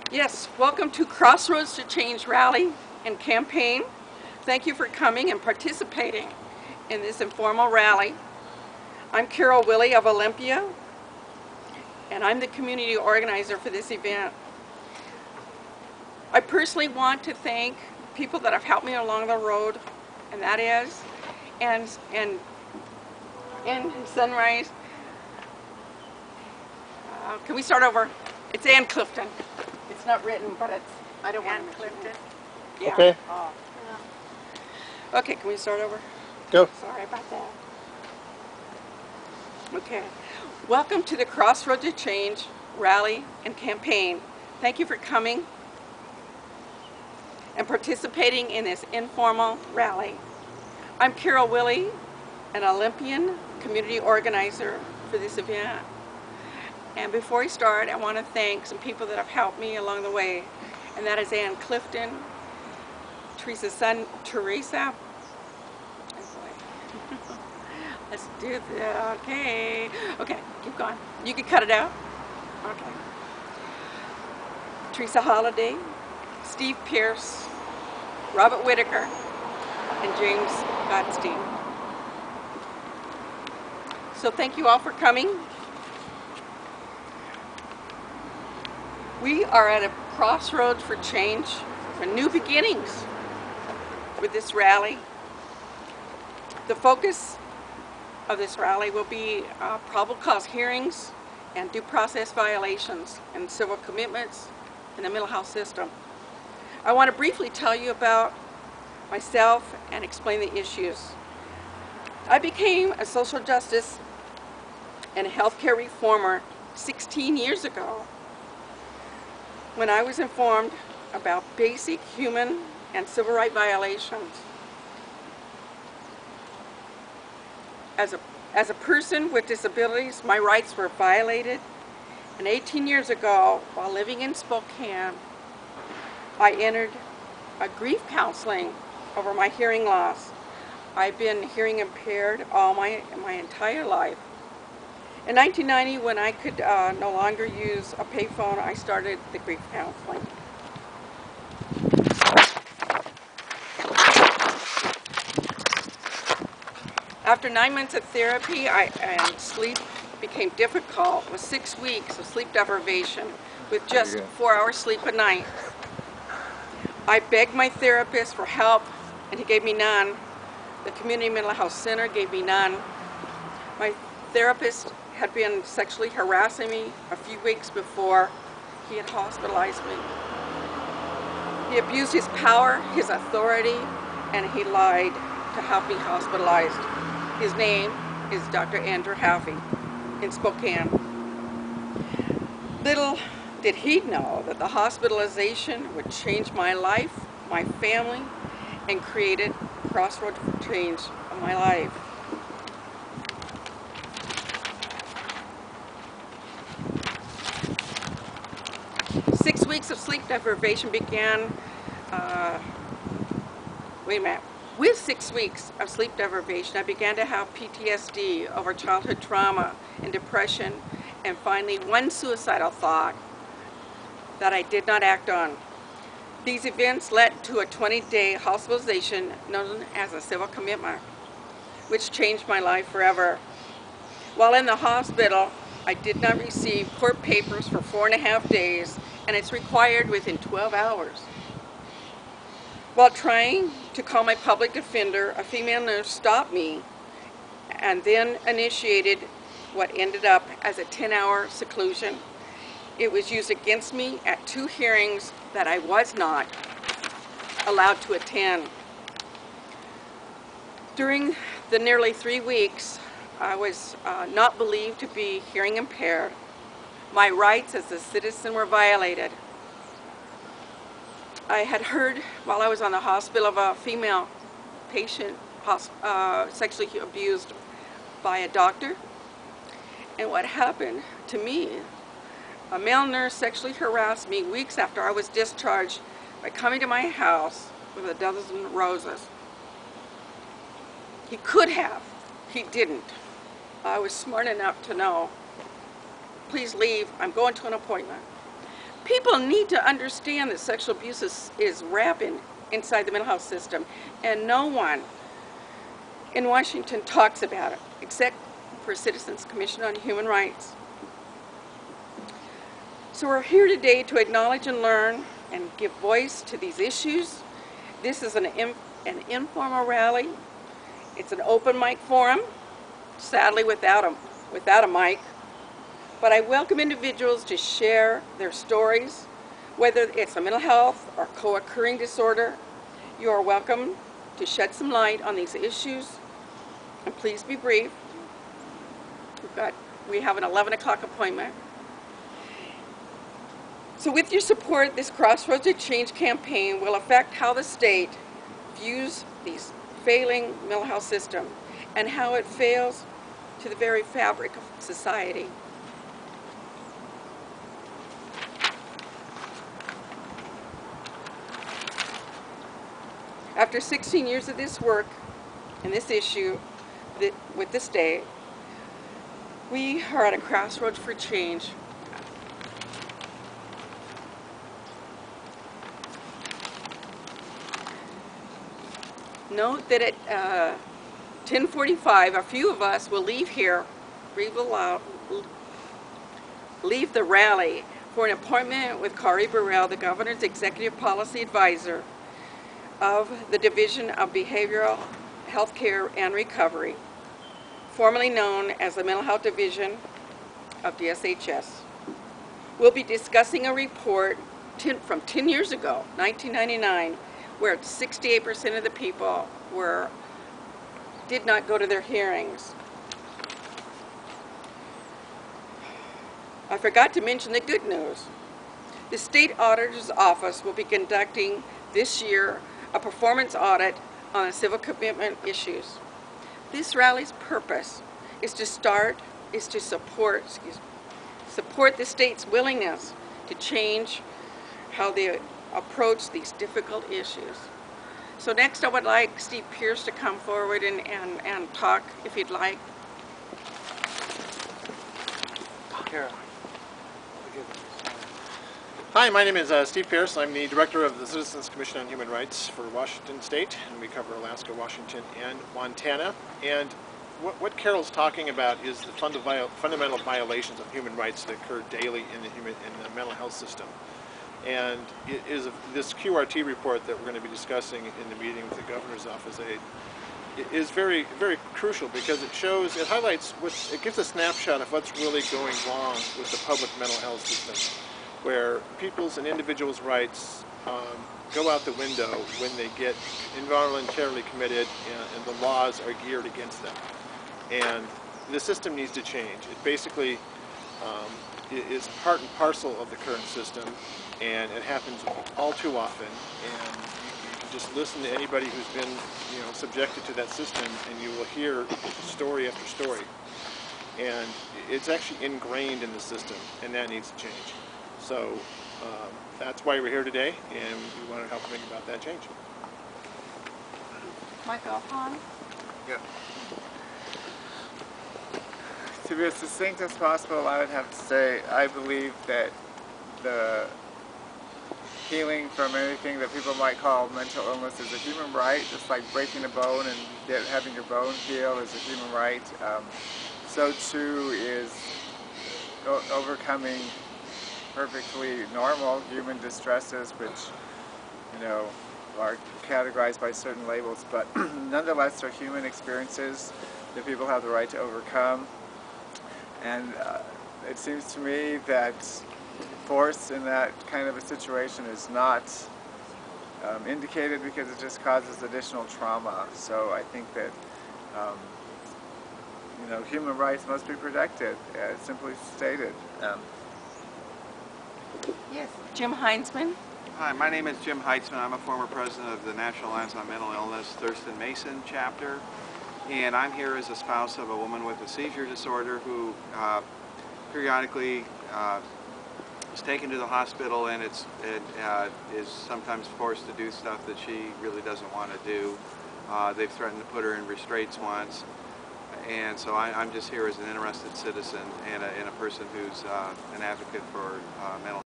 Yes, welcome to Crossroads to Change rally and campaign. Thank you for coming and participating in this informal rally. I'm Carol Willey of Olympia, and I'm the community organizer for this event. I personally want to thank people that have helped me along the road, and that is, and Sunrise. Can we start over? It's Ann Clifton. It's not written, but it's, I don't want Ann to Clifton. Yeah. Okay. Oh. Okay, can we start over? Go. Sorry about that. Okay. Welcome to the Crossroads to Change rally and campaign. Thank you for coming and participating in this informal rally. I'm Carol Willey, an Olympian community organizer for this event. And before we start, I want to thank some people that have helped me along the way, and that is Ann Clifton, Teresa's son, Teresa. Oh boy. Let's do that. Okay. Okay, keep going. You can cut it out. Okay. Teresa Holliday, Steve Pierce, Robert Whitaker, and James Godstein. So thank you all for coming. We are at a crossroads for change, for new beginnings with this rally. The focus of this rally will be probable cause hearings and due process violations and civil commitments in the mental health system. I want to briefly tell you about myself and explain the issues. I became a social justice and healthcare reformer 16 years ago when I was informed about basic human and civil rights violations. As a person with disabilities, my rights were violated, and 18 years ago, while living in Spokane, I entered a grief counseling over my hearing loss. I've been hearing impaired all my entire life. In 1990, when I could no longer use a payphone, I started the grief counseling. After 9 months of therapy, and sleep became difficult with 6 weeks of sleep deprivation with just 4 hours sleep a night. I begged my therapist for help, and he gave me none. The Community Mental Health Center gave me none. My therapist had been sexually harassing me a few weeks before he had hospitalized me. He abused his power, his authority, and he lied to have me hospitalized. His name is Dr. Andrew Halfie in Spokane. Little did he know that the hospitalization would change my life, my family, and created crossroads for change of my life. Six weeks of sleep deprivation began, With 6 weeks of sleep deprivation, I began to have PTSD over childhood trauma and depression, and finally one suicidal thought that I did not act on. These events led to a 20-day hospitalization known as a civil commitment, which changed my life forever. While in the hospital, I did not receive court papers for 4.5 days, and it's required within 12 hours. While trying to call my public defender, a female nurse stopped me and then initiated what ended up as a 10-hour seclusion. It was used against me at 2 hearings that I was not allowed to attend. During the nearly 3 weeks, I was not believed to be hearing impaired. My rights as a citizen were violated. I had heard while I was on the hospital of a female patient sexually abused by a doctor. And what happened to me, a male nurse sexually harassed me weeks after I was discharged by coming to my house with a dozen roses. He could have, he didn't. I was smart enough to know, please leave, I'm going to an appointment. People need to understand that sexual abuse is rampant inside the mental health system, and no one in Washington talks about it, except for Citizens Commission on Human Rights. So we're here today to acknowledge and learn and give voice to these issues. This is an informal rally. It's an open mic forum, sadly without a mic. But I welcome individuals to share their stories, whether it's a mental health or co-occurring disorder. You are welcome to shed some light on these issues, and please be brief. We have an 11 o'clock appointment. So with your support, this Crossroads to Change campaign will affect how the state views these failing mental health system and how it fails to the very fabric of society. After 16 years of this work and this issue with the state, we are at a crossroads for change. Note that at 10:45, a few of us will leave here, leave the rally for an appointment with Kari Burrell, the Governor's Executive Policy Advisor of the Division of Behavioral Health Care and Recovery, formerly known as the Mental Health Division of DSHS. We'll be discussing a report from 10 years ago, 1999, where 68% of the people did not go to their hearings. I forgot to mention the good news. The State Auditor's Office will be conducting this year a performance audit on civil commitment issues. This rally's purpose is to support the state's willingness to change how they approach these difficult issues. So next I would like Steve Pierce to come forward and talk, if he'd like. Kara. Hi, my name is Steve Pierce. I'm the Director of the Citizens Commission on Human Rights for Washington State, and we cover Alaska, Washington, and Montana. And what Carol's talking about is the fundamental violations of human rights that occur daily in the mental health system. And it is this QRT report that we're going to be discussing in the meeting with the Governor's Office Aide is very, very crucial because it highlights, it gives a snapshot of what's really going wrong with the public mental health system, where people's and individuals' rights go out the window when they get involuntarily committed and the laws are geared against them. And the system needs to change. It basically is part and parcel of the current system, and it happens all too often. And you can just listen to anybody who's been, subjected to that system, and you will hear story after story. And it's actually ingrained in the system, and that needs to change. So that's why we're here today, and we want to help bring about that change. Michael Hahn? Yeah. To be as succinct as possible, I would have to say I believe that the healing from anything that people might call mental illness is a human right, just like breaking a bone and having your bone heal is a human right. So too is overcoming perfectly normal human distresses, which, are categorized by certain labels, but nonetheless are human experiences that people have the right to overcome. And it seems to me that force in that kind of a situation is not indicated because it just causes additional trauma. So I think that human rights must be protected, simply stated. Yes, Jim Heinzman. Hi, my name is Jim Heitzman. I'm a former president of the National Alliance on Mental Illness Thurston Mason chapter, and I'm here as a spouse of a woman with a seizure disorder who periodically is taken to the hospital and is sometimes forced to do stuff that she really doesn't want to do. They've threatened to put her in restraints once, and so I'm just here as an interested citizen and a person who's an advocate for mental